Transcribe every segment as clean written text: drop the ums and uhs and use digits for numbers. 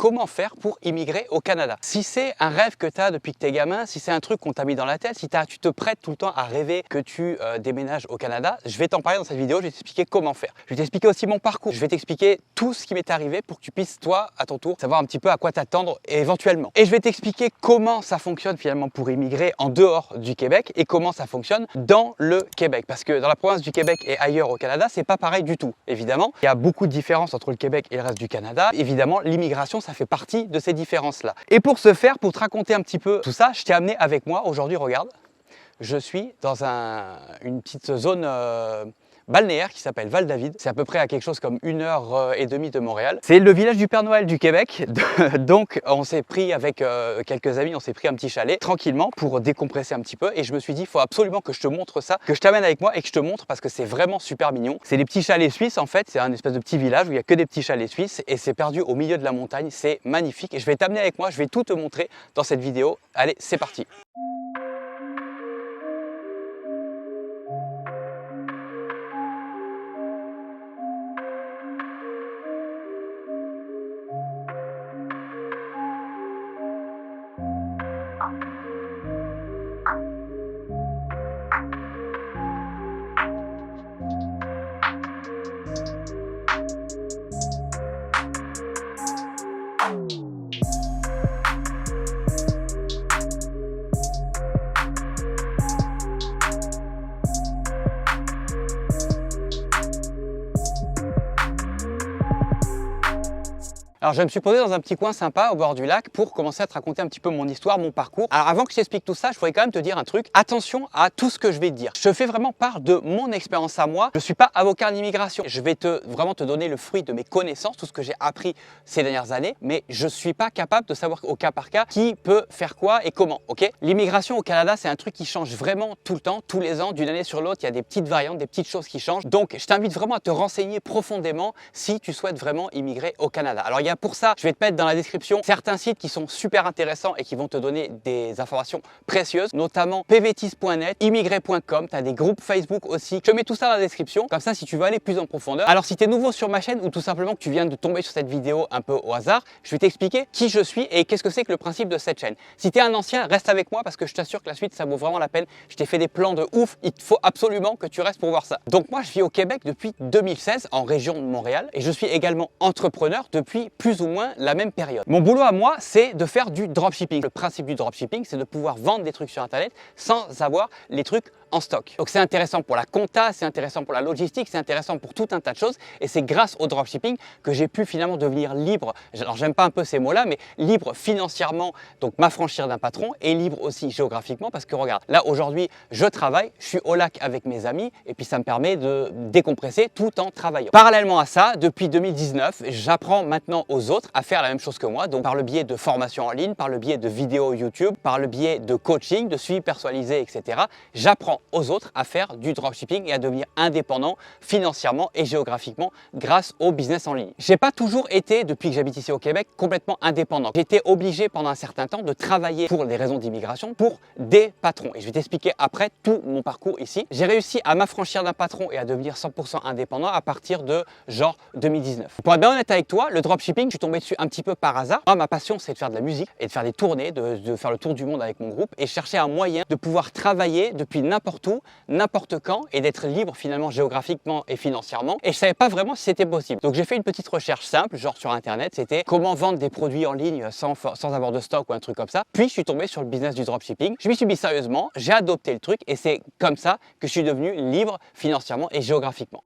comment faire pour immigrer au Canada. Si c'est un rêve que tu as depuis que tu es gamin, si c'est un truc qu'on t'a mis dans la tête, si tu te prêtes tout le temps à rêver que tu déménages au Canada, je vais t'en parler dans cette vidéo, je vais t'expliquer comment faire. Je vais t'expliquer aussi mon parcours, je vais t'expliquer tout ce qui m'est arrivé pour que tu puisses, toi, à ton tour, savoir un petit peu à quoi t'attendre éventuellement. Et je vais t'expliquer comment ça fonctionne finalement pour immigrer en dehors du Québec et comment ça fonctionne dans le Québec. Parce que dans la province du Québec et ailleurs au Canada, c'est pas pareil du tout. Évidemment, il y a beaucoup de différences entre le Québec et le reste du Canada. Évidemment, l'immigration, ça fait partie de ces différences-là. Et pour ce faire, pour te raconter un petit peu tout ça, je t'ai amené avec moi aujourd'hui, regarde. Je suis dans une petite zone balnéaire qui s'appelle Val-David. C'est à peu près à quelque chose comme 1h30 de Montréal. C'est le village du Père Noël du Québec. Donc on s'est pris avec quelques amis, on s'est pris un petit chalet tranquillement pour décompresser un petit peu. Et je me suis dit, il faut absolument que je te montre ça, que je t'amène avec moi et que je te montre parce que c'est vraiment super mignon. C'est des petits chalets suisses en fait. C'est un espèce de petit village où il n'y a que des petits chalets suisses et c'est perdu au milieu de la montagne. C'est magnifique et je vais t'amener avec moi. Je vais tout te montrer dans cette vidéo. Allez, c'est parti. Alors je me suis posé dans un petit coin sympa au bord du lac pour commencer à te raconter un petit peu mon histoire, mon parcours. Alors avant que je t'explique tout ça, je voudrais quand même te dire un truc. Attention à tout ce que je vais te dire. Je fais vraiment part de mon expérience à moi. Je ne suis pas avocat en immigration. Je vais vraiment te donner le fruit de mes connaissances, tout ce que j'ai appris ces dernières années. Mais je ne suis pas capable de savoir au cas par cas qui peut faire quoi et comment. Ok? L'immigration au Canada, c'est un truc qui change vraiment tout le temps, tous les ans, d'une année sur l'autre. Il y a des petites variantes, des petites choses qui changent. Donc je t'invite vraiment à te renseigner profondément si tu souhaites vraiment immigrer au Canada. Alors pour ça, je vais te mettre dans la description certains sites qui sont super intéressants et qui vont te donner des informations précieuses, notamment pvtis.net, immigré.com, tu as des groupes Facebook aussi. Je te mets tout ça dans la description, comme ça si tu veux aller plus en profondeur. Alors si tu es nouveau sur ma chaîne ou tout simplement que tu viens de tomber sur cette vidéo un peu au hasard, je vais t'expliquer qui je suis et qu'est-ce que c'est que le principe de cette chaîne. Si tu es un ancien, reste avec moi parce que je t'assure que la suite, ça vaut vraiment la peine. Je t'ai fait des plans de ouf, il faut absolument que tu restes pour voir ça. Donc moi, je vis au Québec depuis 2016 en région de Montréal et je suis également entrepreneur depuis plus ou moins la même période. Mon boulot à moi, c'est de faire du dropshipping. Le principe du dropshipping, c'est de pouvoir vendre des trucs sur Internet sans avoir les trucs en stock. Donc c'est intéressant pour la compta, c'est intéressant pour la logistique, c'est intéressant pour tout un tas de choses et c'est grâce au dropshipping que j'ai pu finalement devenir libre. Alors j'aime pas un peu ces mots-là, mais libre financièrement, donc m'affranchir d'un patron et libre aussi géographiquement parce que regarde, là aujourd'hui, je travaille, je suis au lac avec mes amis et puis ça me permet de décompresser tout en travaillant. Parallèlement à ça, depuis 2019, j'apprends maintenant aux autres à faire la même chose que moi, donc par le biais de formations en ligne, par le biais de vidéos YouTube, par le biais de coaching, de suivi personnalisé, etc. J'apprends aux autres à faire du dropshipping et à devenir indépendant financièrement et géographiquement grâce au business en ligne. J'ai pas toujours été, depuis que j'habite ici au Québec, complètement indépendant. J'ai été obligé pendant un certain temps de travailler pour des raisons d'immigration pour des patrons. Et je vais t'expliquer après tout mon parcours ici. J'ai réussi à m'affranchir d'un patron et à devenir 100% indépendant à partir de genre 2019. Pour être bien honnête avec toi, le dropshipping, je suis tombé dessus un petit peu par hasard. Moi, ma passion, c'est de faire de la musique et de faire des tournées, de faire le tour du monde avec mon groupe et chercher un moyen de pouvoir travailler depuis n'importe où, n'importe quand et d'être libre finalement géographiquement et financièrement. Et je savais pas vraiment si c'était possible. Donc j'ai fait une petite recherche simple, genre sur internet, c'était comment vendre des produits en ligne sans avoir de stock ou un truc comme ça. Puis je suis tombé sur le business du dropshipping. Je m'y suis mis sérieusement, j'ai adopté le truc et c'est comme ça que je suis devenu libre financièrement et géographiquement.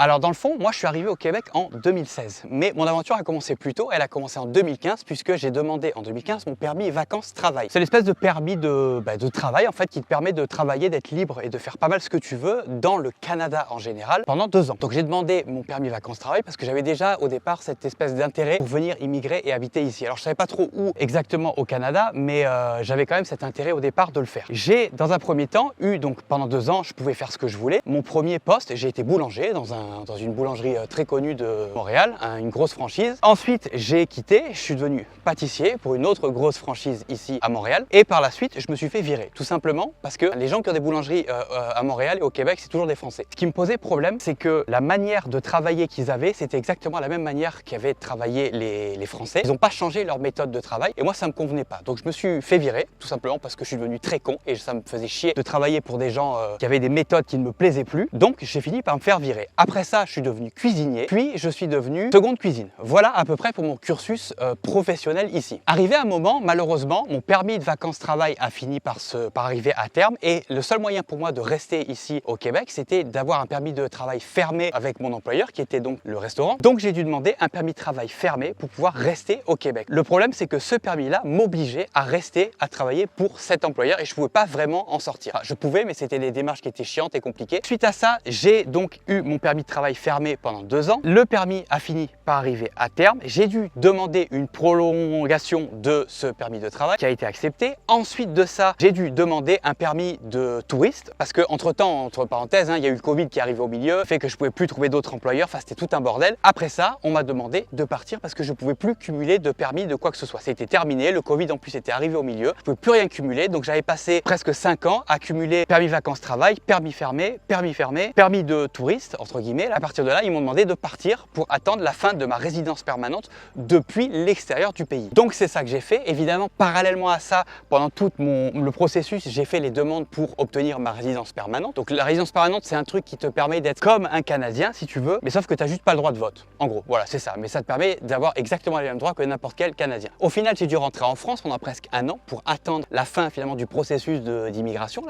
Alors dans le fond, moi je suis arrivé au Québec en 2016, mais mon aventure a commencé plus tôt, elle a commencé en 2015 puisque j'ai demandé en 2015 mon permis vacances-travail. C'est l'espèce de permis de travail en fait qui te permet de travailler, d'être libre et de faire pas mal ce que tu veux dans le Canada en général pendant 2 ans. Donc j'ai demandé mon permis vacances-travail parce que j'avais déjà au départ cette espèce d'intérêt pour venir immigrer et habiter ici. Alors je savais pas trop où exactement au Canada, mais j'avais quand même cet intérêt au départ de le faire. J'ai dans un premier temps eu, donc pendant 2 ans, je pouvais faire ce que je voulais. Mon premier poste, j'ai été boulanger dans une boulangerie très connue de Montréal, une grosse franchise. Ensuite, j'ai quitté, je suis devenu pâtissier pour une autre grosse franchise ici à Montréal. Et par la suite, je me suis fait virer, tout simplement parce que les gens qui ont des boulangeries à Montréal et au Québec, c'est toujours des Français. Ce qui me posait problème, c'est que la manière de travailler qu'ils avaient, c'était exactement la même manière qu'avaient travaillé les Français. Ils n'ont pas changé leur méthode de travail et moi, ça me convenait pas. Donc je me suis fait virer, tout simplement parce que je suis devenu très con et ça me faisait chier de travailler pour des gens qui avaient des méthodes qui ne me plaisaient plus. Donc j'ai fini par me faire virer. Après ça, je suis devenu cuisinier, puis je suis devenu seconde cuisine. Voilà à peu près pour mon cursus professionnel ici. Arrivé à un moment, malheureusement, mon permis de vacances-travail a fini par arriver à terme et le seul moyen pour moi de rester ici au Québec, c'était d'avoir un permis de travail fermé avec mon employeur qui était donc le restaurant. Donc j'ai dû demander un permis de travail fermé pour pouvoir rester au Québec. Le problème, c'est que ce permis-là m'obligeait à rester à travailler pour cet employeur et je ne pouvais pas vraiment en sortir. Enfin, je pouvais, mais c'était des démarches qui étaient chiantes et compliquées. Suite à ça, j'ai donc eu mon permis de travail fermé pendant 2 ans. Le permis a fini par arriver à terme. J'ai dû demander une prolongation de ce permis de travail qui a été accepté. Ensuite de ça, j'ai dû demander un permis de touriste parce que entre-temps, entre parenthèses, il y a eu le Covid qui est arrivé au milieu, fait que je pouvais plus trouver d'autres employeurs. Enfin, c'était tout un bordel. Après ça, on m'a demandé de partir parce que je pouvais plus cumuler de permis de quoi que ce soit. C'était terminé. Le Covid en plus était arrivé au milieu. Je pouvais plus rien cumuler. Donc j'avais passé presque 5 ans à cumuler permis vacances-travail, permis fermé, permis de touriste, entre guillemets. À partir de là, ils m'ont demandé de partir pour attendre la fin de ma résidence permanente depuis l'extérieur du pays. Donc c'est ça que j'ai fait. Évidemment, parallèlement à ça, pendant tout le processus, j'ai fait les demandes pour obtenir ma résidence permanente. Donc la résidence permanente, c'est un truc qui te permet d'être comme un Canadien, si tu veux, mais sauf que tu n'as juste pas le droit de vote. En gros, voilà, c'est ça. Mais ça te permet d'avoir exactement les mêmes droits que n'importe quel Canadien. Au final, j'ai dû rentrer en France pendant presque 1 an pour attendre la fin finalement du processus d'immigration,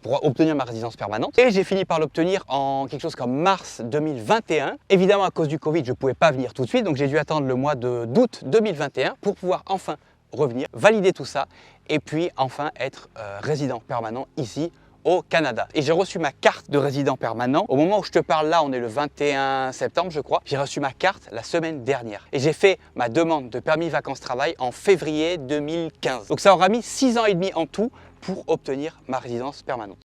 pour obtenir ma résidence permanente. Et j'ai fini par l'obtenir en quelque chose comme mars 2021. Évidemment, à cause du Covid, je ne pouvais pas venir tout de suite, donc j'ai dû attendre le mois d'août 2021 pour pouvoir enfin revenir, valider tout ça et puis enfin être résident permanent ici au Canada. Et j'ai reçu ma carte de résident permanent. Au moment où je te parle là, on est le 21 septembre je crois. J'ai reçu ma carte la semaine dernière. Et j'ai fait ma demande de permis vacances-travail en février 2015. Donc ça aura mis 6 ans et demi en tout pour obtenir ma résidence permanente.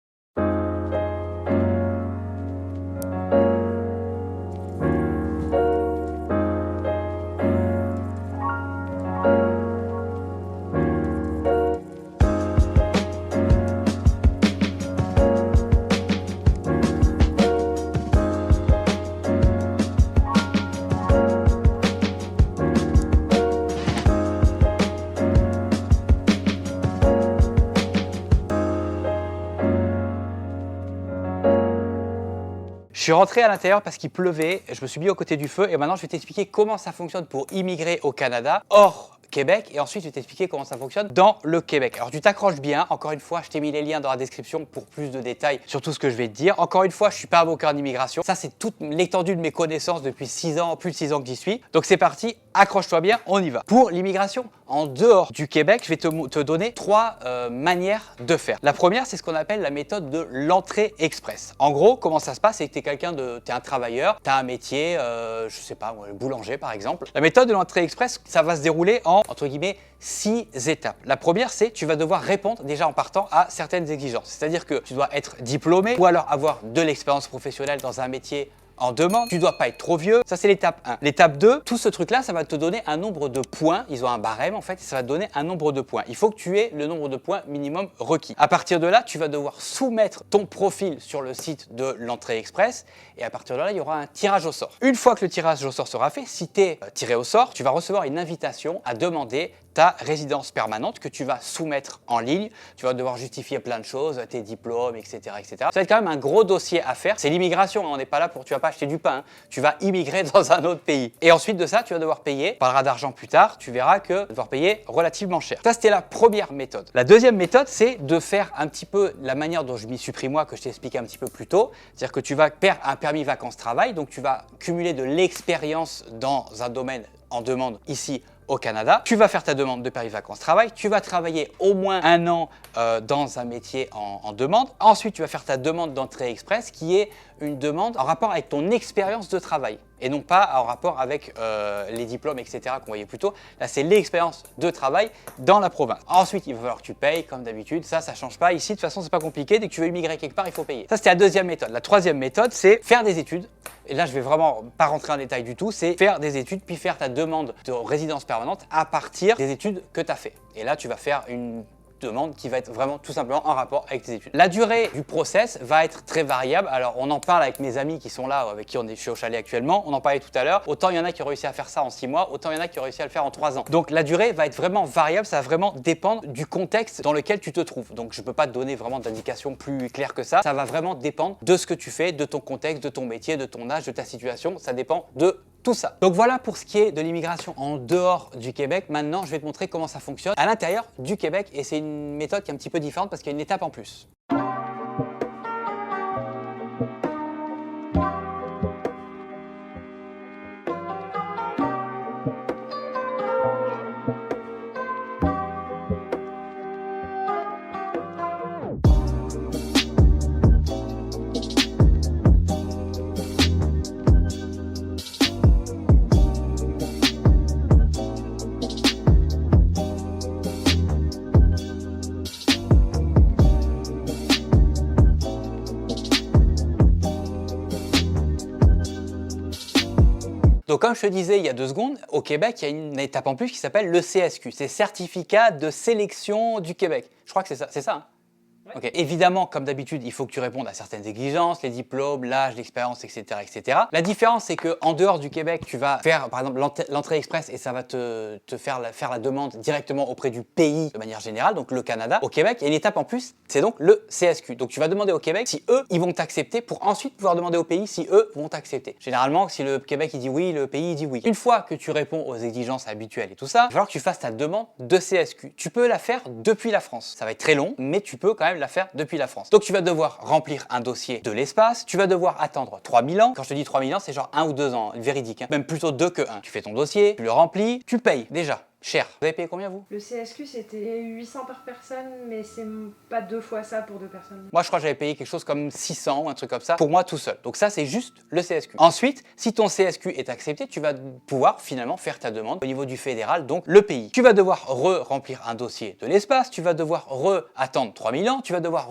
Je suis rentré à l'intérieur parce qu'il pleuvait, je me suis mis aux côtés du feu et maintenant je vais t'expliquer comment ça fonctionne pour immigrer au Canada hors Québec et ensuite je vais t'expliquer comment ça fonctionne dans le Québec. Alors tu t'accroches bien, encore une fois je t'ai mis les liens dans la description pour plus de détails sur tout ce que je vais te dire. Encore une fois je suis pas avocat en immigration, ça c'est toute l'étendue de mes connaissances depuis 6 ans, plus de 6 ans que j'y suis. Donc c'est parti, accroche-toi bien, on y va. Pour l'immigration en dehors du Québec, je vais te donner 3 manières de faire. La première c'est ce qu'on appelle la méthode de l'entrée express. En gros comment ça se passe, c'est que t'es un travailleur, t'as un métier, je sais pas, boulanger par exemple. La méthode de l'entrée express, ça va se dérouler en entre guillemets 6 étapes. La première, c'est tu vas devoir répondre déjà en partant à certaines exigences. C'est-à-dire que tu dois être diplômé ou alors avoir de l'expérience professionnelle dans un métier en demande, tu dois pas être trop vieux, ça c'est l'étape 1. L'étape 2, tout ce truc là, ça va te donner un nombre de points, ils ont un barème en fait, et ça va te donner un nombre de points. Il faut que tu aies le nombre de points minimum requis. À partir de là, tu vas devoir soumettre ton profil sur le site de l'entrée express et à partir de là, il y aura un tirage au sort. Une fois que le tirage au sort sera fait, si tu es tiré au sort, tu vas recevoir une invitation à demander ta résidence permanente que tu vas soumettre en ligne. Tu vas devoir justifier plein de choses, tes diplômes, etc., etc. Ça va être quand même un gros dossier à faire. C'est l'immigration, on n'est pas là pour, tu vas pas acheter du pain, hein. Tu vas immigrer dans un autre pays. Et ensuite de ça, tu vas devoir payer. On parlera d'argent plus tard, tu verras que tu vas devoir payer relativement cher. Ça, c'était la première méthode. La deuxième méthode, c'est de faire un petit peu la manière dont je m'y suis pris moi, que je t'ai expliqué un petit peu plus tôt. C'est-à-dire que tu vas faire un permis vacances-travail, donc tu vas cumuler de l'expérience dans un domaine en demande ici au Canada. Tu vas faire ta demande de permis vacances-travail, tu vas travailler au moins 1 an dans un métier en demande. Ensuite, tu vas faire ta demande d'entrée express qui est une demande en rapport avec ton expérience de travail et non pas en rapport avec les diplômes, etc. qu'on voyait plus tôt. Là, c'est l'expérience de travail dans la province. Ensuite, il va falloir que tu payes comme d'habitude. Ça change pas. Ici, de toute façon, c'est pas compliqué. Dès que tu veux immigrer quelque part, il faut payer. Ça, c'était la deuxième méthode. La troisième méthode, c'est faire des études. Et là, je vais vraiment pas rentrer en détail du tout. C'est faire des études puis faire ta demande de résidence permanente à partir des études que tu as fait. Et là, tu vas faire une demande qui va être vraiment tout simplement en rapport avec tes études. La durée du process va être très variable. Alors, on en parle avec mes amis qui sont là, avec qui je suis au chalet actuellement. On en parlait tout à l'heure. Autant il y en a qui ont réussi à faire ça en 6 mois, autant il y en a qui ont réussi à le faire en 3 ans. Donc, la durée va être vraiment variable. Ça va vraiment dépendre du contexte dans lequel tu te trouves. Donc, je ne peux pas te donner vraiment d'indications plus claires que ça. Ça va vraiment dépendre de ce que tu fais, de ton contexte, de ton métier, de ton âge, de ta situation. Ça dépend de tout ça. Donc voilà pour ce qui est de l'immigration en dehors du Québec. Maintenant, je vais te montrer comment ça fonctionne à l'intérieur du Québec et c'est une méthode qui est un petit peu différente parce qu'il y a une étape en plus. Donc comme je te disais il y a 2 secondes, au Québec, il y a une étape en plus qui s'appelle le CSQ. C'est Certificat de sélection du Québec. Je crois que c'est ça, hein? Ouais. Okay. Évidemment, comme d'habitude, il faut que tu répondes à certaines exigences, les diplômes, l'âge, l'expérience, etc., etc. La différence, c'est qu'en dehors du Québec, tu vas faire, par exemple, l'entrée express et ça va te faire la demande directement auprès du pays de manière générale, donc le Canada. Au Québec, il y a une étape en plus, c'est donc le CSQ. Donc tu vas demander au Québec si eux, ils vont t'accepter pour ensuite pouvoir demander au pays si eux vont t'accepter. Généralement, si le Québec il dit oui, le pays il dit oui. Une fois que tu réponds aux exigences habituelles et tout ça, il va falloir que tu fasses ta demande de CSQ. Tu peux la faire depuis la France. Ça va être très long, mais tu peux quand même la faire depuis la France. Donc tu vas devoir remplir un dossier de l'espace, tu vas devoir attendre 3000 ans. Quand je te dis 3000 ans, c'est genre 1 ou 2 ans, véridique, hein. Même plutôt 2 que 1. Tu fais ton dossier, tu le remplis, tu payes déjà. Cher. Vous avez payé combien vous? Le CSQ c'était 800 par personne, mais c'est pas 2 fois ça pour 2 personnes. Moi je crois que j'avais payé quelque chose comme 600 ou un truc comme ça pour moi tout seul. Donc ça c'est juste le CSQ. Ensuite, si ton CSQ est accepté, tu vas pouvoir finalement faire ta demande au niveau du fédéral, donc le pays. Tu vas devoir remplir un dossier de l'espace, tu vas devoir attendre 3000 ans, tu vas devoir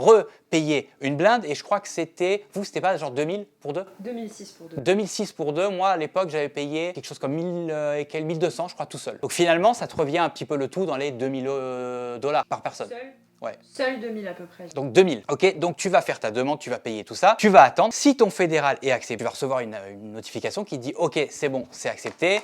payer une blinde et je crois que c'était, vous c'était pas genre 2000 pour 2? 2006 pour 2. 2006 pour 2, moi à l'époque j'avais payé quelque chose comme 1200 je crois tout seul. Donc finalement ça te revient un petit peu le tout dans les 2000 $ par personne. Seul? Ouais. Seul 2000 à peu près. Donc 2000, ok. Donc tu vas faire ta demande, tu vas payer tout ça, tu vas attendre. Si ton fédéral est accepté, tu vas recevoir une notification qui dit ok, c'est bon, c'est accepté.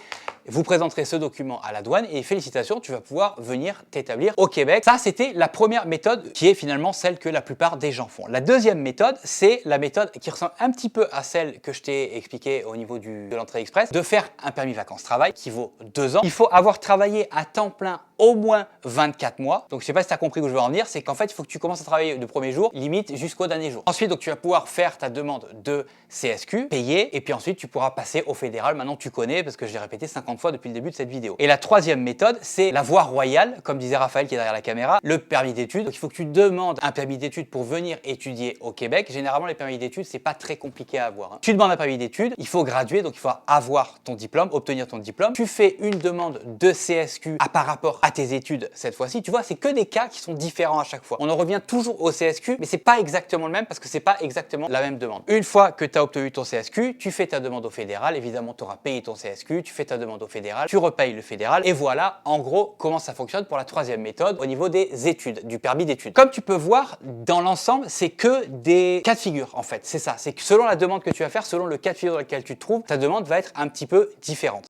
Vous présenterez ce document à la douane et félicitations, tu vas pouvoir venir t'établir au Québec. Ça, c'était la première méthode qui est finalement celle que la plupart des gens font. La deuxième méthode, c'est la méthode qui ressemble un petit peu à celle que je t'ai expliquée au niveau de l'entrée express, de faire un permis vacances-travail qui vaut 2 ans. Il faut avoir travaillé à temps plein au moins 24 mois. Donc je sais pas si tu as compris où je veux en venir, c'est qu'en fait, il faut que tu commences à travailler le premier jour, limite jusqu'au dernier jour. Ensuite, donc tu vas pouvoir faire ta demande de CSQ, payer, et puis ensuite tu pourras passer au fédéral. Maintenant tu connais parce que je l'ai répété 50 fois depuis le début de cette vidéo. Et la troisième méthode, c'est la voie royale, comme disait Raphaël qui est derrière la caméra, le permis d'études. Donc il faut que tu demandes un permis d'études pour venir étudier au Québec. Généralement, les permis d'études, c'est pas très compliqué à avoir, hein. Tu demandes un permis d'études, il faut graduer, donc il faut avoir ton diplôme, obtenir ton diplôme. Tu fais une demande de CSQ par rapport à tes études cette fois-ci. Tu vois, c'est que des cas qui sont différents à chaque fois. On en revient toujours au CSQ, mais c'est pas exactement le même parce que c'est pas exactement la même demande. Une fois que tu as obtenu ton CSQ, tu fais ta demande au fédéral. Évidemment, tu auras payé ton CSQ, tu fais ta demande au fédéral, tu repayes le fédéral. Et voilà, en gros, comment ça fonctionne pour la troisième méthode au niveau des études, du permis d'études. Comme tu peux voir, dans l'ensemble, c'est que des cas de figure, en fait. C'est ça. C'est que selon la demande que tu vas faire, selon le cas de figure dans lequel tu te trouves, ta demande va être un petit peu différente.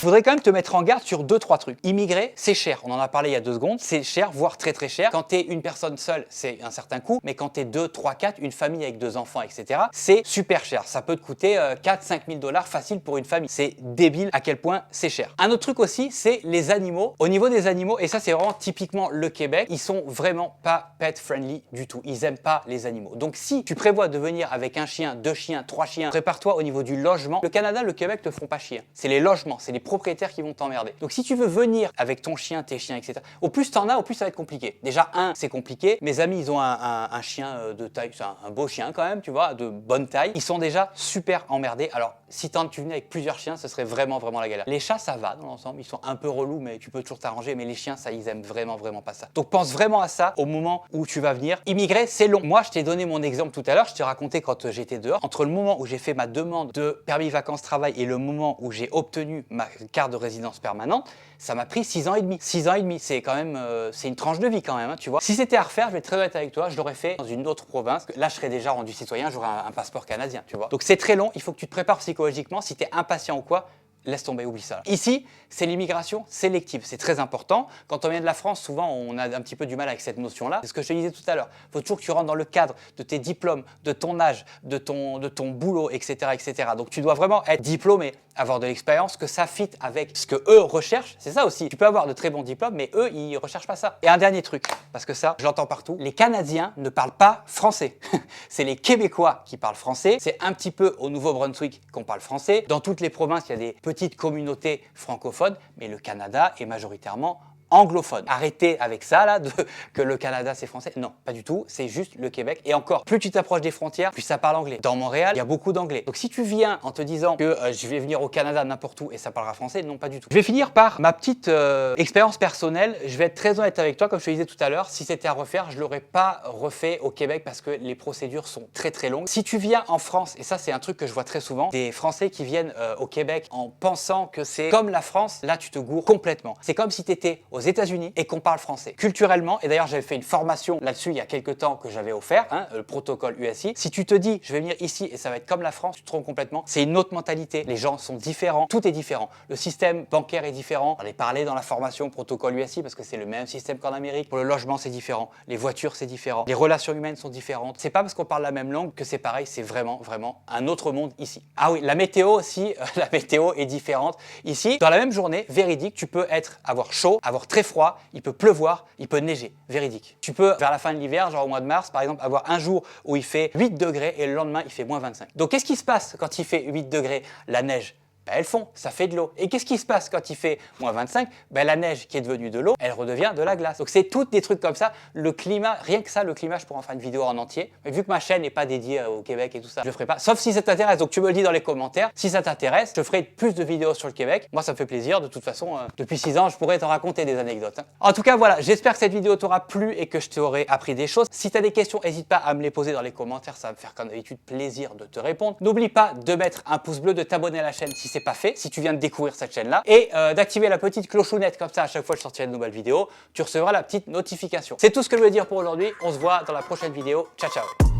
faudrait quand même te mettre en garde sur 2-3 trucs. Immigrer, c'est cher. On en a parlé il y a 2 secondes. C'est cher, voire très très cher. Quand tu es une personne seule, c'est un certain coût. Mais quand tu es 2, 3, 4, une famille avec 2 enfants, etc., c'est super cher. Ça peut te coûter 4-5 000 $ facile pour une famille. C'est débile à quel point c'est cher. Un autre truc aussi, c'est les animaux. Au niveau des animaux, et ça c'est vraiment typiquement le Québec, ils sont vraiment pas pet friendly du tout. Ils aiment pas les animaux. Donc si tu prévois de venir avec un chien, 2 chiens, 3 chiens, prépare-toi au niveau du logement. Le Canada, le Québec te font pas chier. C'est les logements, c'est les propriétaires qui vont t'emmerder. Donc si tu veux venir avec ton chien, tes chiens, etc., au plus t'en as, au plus ça va être compliqué. Déjà, c'est compliqué. Mes amis, ils ont un chien de taille, c'est un beau chien quand même, tu vois, de bonne taille. Ils sont déjà super emmerdés. Alors si tu venais avec plusieurs chiens, ce serait vraiment la galère. Les chats, ça va dans l'ensemble, ils sont un peu relous, mais tu peux toujours t'arranger. Mais les chiens, ça, ils aiment vraiment pas ça. Donc pense vraiment à ça au moment où tu vas venir. Immigrer, c'est long. Moi, je t'ai donné mon exemple tout à l'heure. Je t'ai raconté quand j'étais dehors. Entre le moment où j'ai fait ma demande de permis vacances-travail et le moment où j'ai obtenu ma carte de résidence permanente, ça m'a pris 6 ans et demi. 6 ans et demi, c'est quand même, c'est une tranche de vie quand même, hein, tu vois. Si c'était à refaire, je vais être très honnête avec toi, je l'aurais fait dans une autre province. Là, je serais déjà rendu citoyen, j'aurais un passeport canadien, tu vois. Donc c'est très long, il faut que tu te prépares psychologiquement. Si tu es impatient ou quoi, laisse tomber, oublie ça. Ici, c'est l'immigration sélective, c'est très important. Quand on vient de la France, souvent, on a un petit peu du mal avec cette notion-là. C'est ce que je te disais tout à l'heure. Il faut toujours que tu rentres dans le cadre de tes diplômes, de ton âge, de ton boulot, etc., etc. Donc, tu dois vraiment être diplômé, avoir de l'expérience, que ça fit avec ce que eux recherchent. C'est ça aussi. Tu peux avoir de très bons diplômes, mais eux, ils recherchent pas ça. Et un dernier truc, parce que ça, je l'entends partout, les Canadiens ne parlent pas français. C'est les Québécois qui parlent français. C'est un petit peu au Nouveau-Brunswick qu'on parle français. Dans toutes les provinces, il y a des petites communautés francophones, mais le Canada est majoritairement anglophone. Arrêtez avec ça là, que le Canada c'est français. Non, pas du tout, c'est juste le Québec. Et encore, plus tu t'approches des frontières, plus ça parle anglais. Dans Montréal, il y a beaucoup d'anglais. Donc si tu viens en te disant que je vais venir au Canada n'importe où et ça parlera français, non, pas du tout. Je vais finir par ma petite expérience personnelle. Je vais être très honnête avec toi, comme je te disais tout à l'heure, si c'était à refaire, je l'aurais pas refait au Québec parce que les procédures sont très longues. Si tu viens en France, et ça c'est un truc que je vois très souvent, des Français qui viennent au Québec en pensant que c'est comme la France, là tu te gourres complètement. C'est comme si tu étais aux États-Unis et qu'on parle français. Culturellement, et d'ailleurs j'avais fait une formation là-dessus il y a quelques temps que j'avais offert, hein, le protocole USI. Si tu te dis je vais venir ici et ça va être comme la France, tu te trompes complètement. C'est une autre mentalité. Les gens sont différents, tout est différent. Le système bancaire est différent. On en a parlé dans la formation protocole USI parce que c'est le même système qu'en Amérique. Pour le logement, c'est différent. Les voitures, c'est différent. Les relations humaines sont différentes. C'est pas parce qu'on parle la même langue que c'est pareil. C'est vraiment un autre monde ici. Ah oui, la météo aussi, la météo est différente. Ici, dans la même journée, véridique, tu peux avoir chaud, avoir très froid, il peut pleuvoir, il peut neiger, véridique. Tu peux, vers la fin de l'hiver, genre au mois de mars, par exemple, avoir un jour où il fait 8 degrés et le lendemain, il fait moins 25. Donc, qu'est-ce qui se passe quand il fait 8 degrés? La neige, elle fond, ça fait de l'eau. Et qu'est-ce qui se passe quand il fait moins 25? La neige qui est devenue de l'eau, elle redevient de la glace. Donc c'est toutes des trucs comme ça. Le climat, rien que ça, le climat, je pourrais en faire une vidéo en entier. Mais vu que ma chaîne n'est pas dédiée au Québec et tout ça, je le ferai pas. Sauf si ça t'intéresse. Donc tu me le dis dans les commentaires. Si ça t'intéresse, je ferai plus de vidéos sur le Québec. Moi, ça me fait plaisir. De toute façon, depuis 6 ans, je pourrais t'en raconter des anecdotes, hein. En tout cas, voilà. J'espère que cette vidéo t'aura plu et que je t'aurai appris des choses. Si tu as des questions, n'hésite pas à me les poser dans les commentaires. Ça va me faire comme d'habitude plaisir de te répondre. N'oublie pas de mettre un pouce bleu, de t'abonner à la chaîne si c'est pas fait. Si tu viens de découvrir cette chaîne là et d'activer la petite clochonnette comme ça à chaque fois que je sortirai de nouvelles vidéos, tu recevras la petite notification. C'est tout ce que je veux dire pour aujourd'hui, on se voit dans la prochaine vidéo, ciao ciao.